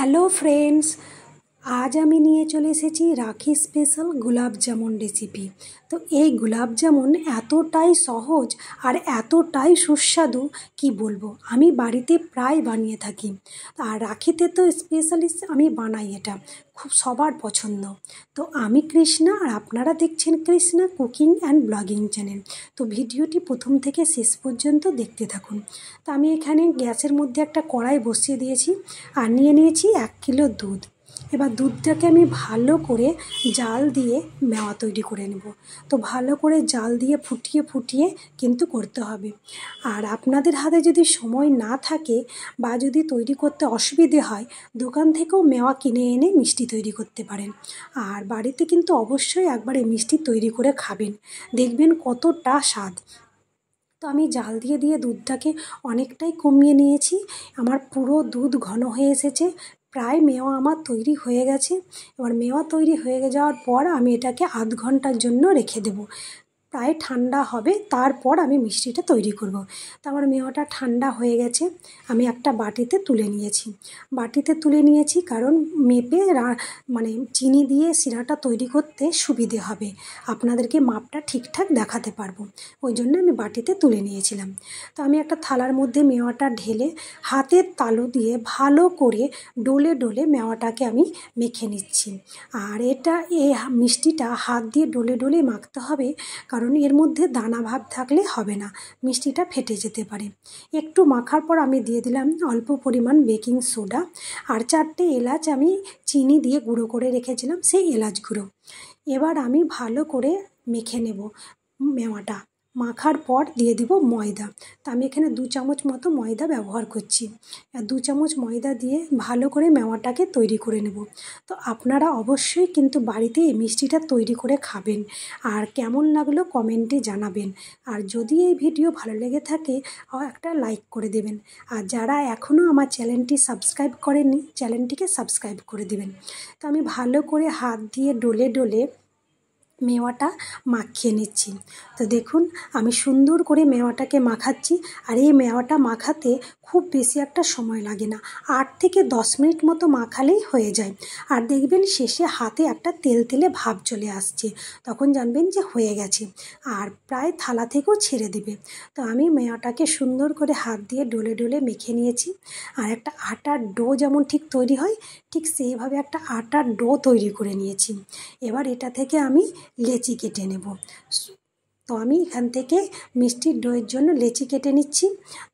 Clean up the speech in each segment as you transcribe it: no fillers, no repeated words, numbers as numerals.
Hello friends, আজ আমি নিয়ে চলে এসেছি রাখি স্পেশাল গোলাপ জামুন রেসিপি। তো এই গোলাপ জামুন এতটাই সহজ আর এতটাই সুস্বাদু কি বলবো। আমি বাড়িতে প্রায় বানিয়ে থাকি, আর রাখিতে তো স্পেশালি আমি বানাই, এটা খুব সবার পছন্দ। তো আমি কৃষ্ণা, আর আপনারা দেখছেন Krishna cooking and blogging channel. তো ভিডিওটি প্রথম থেকে শেষ পর্যন্ত দেখতে থাকুন। তো আমি এখানে গ্যাসের মধ্যে একটা কড়াই বসিয়ে দিয়েছি আর নিয়ে নিয়েছি 1 কিলো দুধ। এবার দুধটাকে আমি ভালো করে জাল দিয়ে মেওয়া তৈরি করে নেব। তো ভালো করে জাল দিয়ে ফুটিয়ে ফুটিয়ে কিন্তু করতে হবে। আর আপনাদের হাতে যদি সময় না থাকে বা যদি তৈরি করতে অসুবিধে হয়, দোকান থেকেও মেওয়া কিনে এনে মিষ্টি তৈরি করতে পারেন। আর বাড়িতে কিন্তু অবশ্যই একবার এই মিষ্টি তৈরি করে খাবেন, দেখবেন কতটা স্বাদ। তো আমি জাল দিয়ে দিয়ে দুধটাকে অনেকটাই কমিয়ে নিয়েছি। আমার পুরো দুধ ঘন হয়ে এসেছে, প্রায় মেওয়া আমার তৈরি হয়ে গেছে। এবার মেওয়া তৈরি হয়ে যাওয়ার পর আমি এটাকে আধ ঘন্টার জন্য রেখে দেবো। প্রায় ঠান্ডা হবে, তারপর আমি মিষ্টিটা তৈরি করব। তো আমার মেওয়াটা ঠান্ডা হয়ে গেছে, আমি একটা বাটিতে তুলে নিয়েছি। বাটিতে তুলে নিয়েছি কারণ মেপে মানে চিনি দিয়ে শিরাটা তৈরি করতে সুবিধে হবে, আপনাদেরকে মাপটা ঠিকঠাক দেখাতে পারবো, ওই জন্য আমি বাটিতে তুলে নিয়েছিলাম। তো আমি একটা থালার মধ্যে মেওয়াটা ঢেলে হাতের তালু দিয়ে ভালো করে ডলে ডলে মেওয়াটাকে আমি মেখে নিচ্ছি। আর এই মিষ্টিটা হাত দিয়ে ডলে ডলে মাখতে হবে, কারণ এর মধ্যে দানা ভাব থাকলে হবে না, মিষ্টিটা ফেটে যেতে পারে। একটু মাখার পর আমি দিয়ে দিলাম অল্প পরিমাণ বেকিং সোডা আর 4টে এলাচ আমি চিনি দিয়ে গুঁড়ো করে রেখেছিলাম, সেই এলাচ গুঁড়ো। এবার আমি ভালো করে মেখে নেব মেওয়াটা। মাখার পর দিয়ে দিব ময়দা। তা আমি এখানে 2 চামচ মতো ময়দা ব্যবহার করছি। 2 চামচ ময়দা দিয়ে ভালো করে মেওয়াটাকে তৈরি করে নেব। তো আপনারা অবশ্যই কিন্তু বাড়িতে এই মিষ্টিটা তৈরি করে খাবেন, আর কেমন লাগলো কমেন্টে জানাবেন। আর যদি এই ভিডিও ভালো লেগে থাকে একটা লাইক করে দেবেন, আর যারা এখনও আমার চ্যানেলটি সাবস্ক্রাইব করেননি চ্যানেলটিকে সাবস্ক্রাইব করে দেবেন। তো আমি ভালো করে হাত দিয়ে ডলে ডলে মেওয়াটা মাখিয়ে নিচ্ছি। তো দেখুন আমি সুন্দর করে মেওয়াটাকে মাখাচ্ছি, আর এই মেওয়াটা মাখাতে খুব বেশি একটা সময় লাগে না, 8 থেকে 10 মিনিট মতো মাখালেই হয়ে যায়। আর দেখবেন শেষে হাতে একটা তেলতেলে ভাব চলে আসছে, তখন জানবেন যে হয়ে গেছে, আর প্রায় থালা থেকেও ছেড়ে দেবে। তো আমি মেওয়াটাকে সুন্দর করে হাত দিয়ে ডলে ডলে মেখে নিয়েছি। আর একটা আটার ডো যেমন ঠিক তৈরি হয়, ঠিক সেইভাবে একটা আটার ডো তৈরি করে নিয়েছি। এবার এটা থেকে আমি লেচি কেটে নেব। তো আমি এখান থেকে মিষ্টির দইয়ের জন্য লেচি কেটে নিচ্ছি।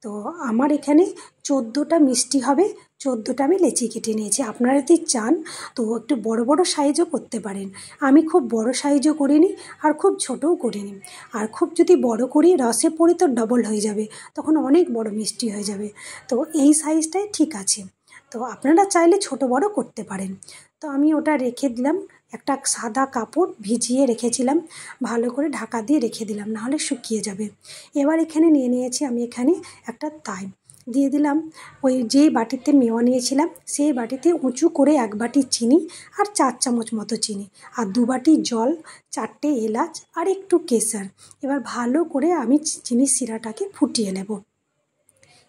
তো আমার এখানে 14টা মিষ্টি হবে, 14টা আমি লেচি কেটে নিয়েছি। আপনারা যদি চান তো একটু বড় বড় সাইজও করতে পারেন। আমি খুব বড় সাইজও করিনি আর খুব ছোটও করিনি। আর খুব যদি বড় করি রসে পড়ে তো ডবল হয়ে যাবে, তখন অনেক বড় মিষ্টি হয়ে যাবে। তো এই সাইজটাই ঠিক আছে। তো আপনারা চাইলে ছোট বড় করতে পারেন। তো আমি ওটা রেখে দিলাম, একটা সাদা কাপড় ভিজিয়ে রেখেছিলাম, ভালো করে ঢাকা দিয়ে রেখে দিলাম, নাহলে শুকিয়ে যাবে। এবার এখানে নিয়ে নিয়েছি আমি এখানে একটা তাই দিয়ে দিলাম। ওই যেই বাটিতে মেওয়া নিয়েছিলাম সেই বাটিতে উঁচু করে 1 বাটি চিনি আর 4 চামচ মতো চিনি আর 2 বাটি জল, 4টে এলাচ আর একটু কেশর। এবার ভালো করে আমি চিনির শিরাটাকে ফুটিয়ে নেব।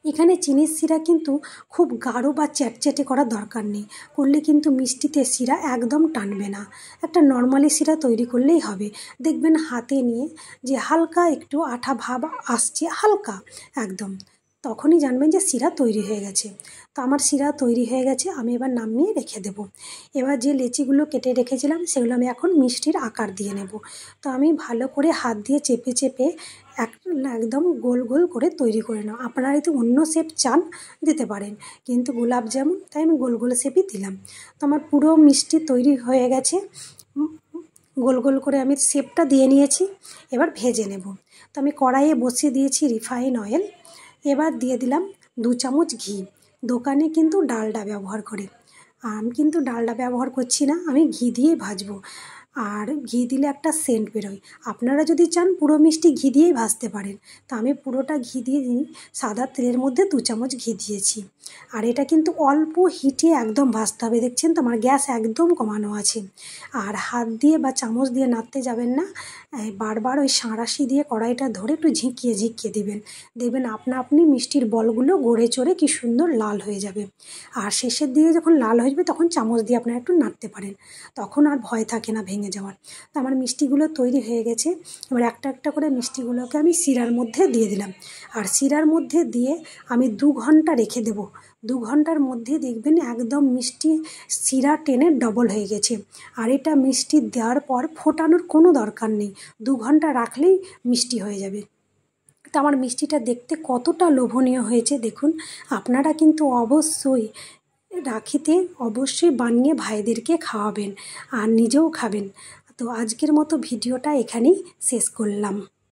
এখানে চিনির শিরা কিন্তু খুব গাঢ় বা চ্যাটচ্যাটে করার দরকার নেই, করলে কিন্তু মিষ্টিতে শিরা একদম টানবে না। একটা নর্মালি শিরা তৈরি করলেই হবে। দেখবেন হাতে নিয়ে যে হালকা একটু আঠা ভাব আসছে, হালকা একদম, তখনই জানবেন যে শিরা তৈরি হয়ে গেছে। তো আমার শিরা তৈরি হয়ে গেছে, আমি এবার নামিয়ে রেখে দেব। এবার যে লেচিগুলো কেটে রেখেছিলাম সেগুলো আমি এখন মিষ্টির আকার দিয়ে নেব। তো আমি ভালো করে হাত দিয়ে চেপে চেপে একদম গোল গোল করে তৈরি করে নাও। আপনারা যদি অন্য শেপ চান দিতে পারেন, কিন্তু গোলাপ জামুন তাই আমি গোল গোল শেপই দিলাম। তো আমার পুরো মিষ্টি তৈরি হয়ে গেছে, গোল গোল করে আমি শেপটা দিয়ে নিয়েছি। এবার ভেজে নেব। তো আমি কড়াইয়ে বসিয়ে দিয়েছি রিফাইন অয়েল। এবার দিয়ে দিলাম 2 চামচ ঘি। দোকানে কিন্তু ডালডা ব্যবহার করে, আমি কিন্তু ডালডা ব্যবহার করছি না, আমি ঘি দিয়েই ভাজবো। আর ঘি দিলে একটা সেন্ট বেরোয়। আপনারা যদি চান পুরো মিষ্টি ঘি দিয়েই ভাজতে পারেন। তা আমি পুরোটা ঘি দিয়ে সাদা তেলের মধ্যে 2 চামচ ঘি দিয়েছি। আর এটা কিন্তু অল্প হিটে একদম ভাজতে হবে। দেখছেন তো আমার গ্যাস একদম কমানো আছে। আর হাত দিয়ে বা চামচ দিয়ে নাড়তে যাবেন না, বারবার ওই সাঁড়াশি দিয়ে কড়াইটা ধরে একটু ঝিঁকিয়ে ঝিঁকিয়ে দিবেন। দেখবেন আপনা আপনি মিষ্টির বলগুলো গড়ে চড়ে কি সুন্দর লাল হয়ে যাবে। আর শেষের দিকে যখন লাল হয়ে যাবে তখন চামচ দিয়ে আপনারা একটু নাড়তে পারেন, তখন আর ভয় থাকে না ভেঙে যাওয়ার। তো আমার মিষ্টিগুলো তৈরি হয়ে গেছে। এবার একটা একটা করে মিষ্টিগুলোকে আমি শিরার মধ্যে দিয়ে দিলাম। আর শিরার মধ্যে দিয়ে আমি 2 ঘন্টা রেখে দেবো। 2 ঘন্টার মধ্যে দেখবেন একদম মিষ্টি শিরা টেনে ডবল হয়ে গেছে। আর এটা মিষ্টি দেওয়ার পর ফোটানোর কোনো দরকার নেই, 2 ঘন্টা রাখলেই মিষ্টি হয়ে যাবে। তো আমার মিষ্টিটা দেখতে কতটা লোভনীয় হয়েছে দেখুন। আপনারা কিন্তু অবশ্যই রাখিতে অবশ্যই বানিয়ে ভাইদেরকে খাওয়াবেন আর নিজেও খাবেন। তো আজকের মতো ভিডিওটা এখানেই শেষ করলাম।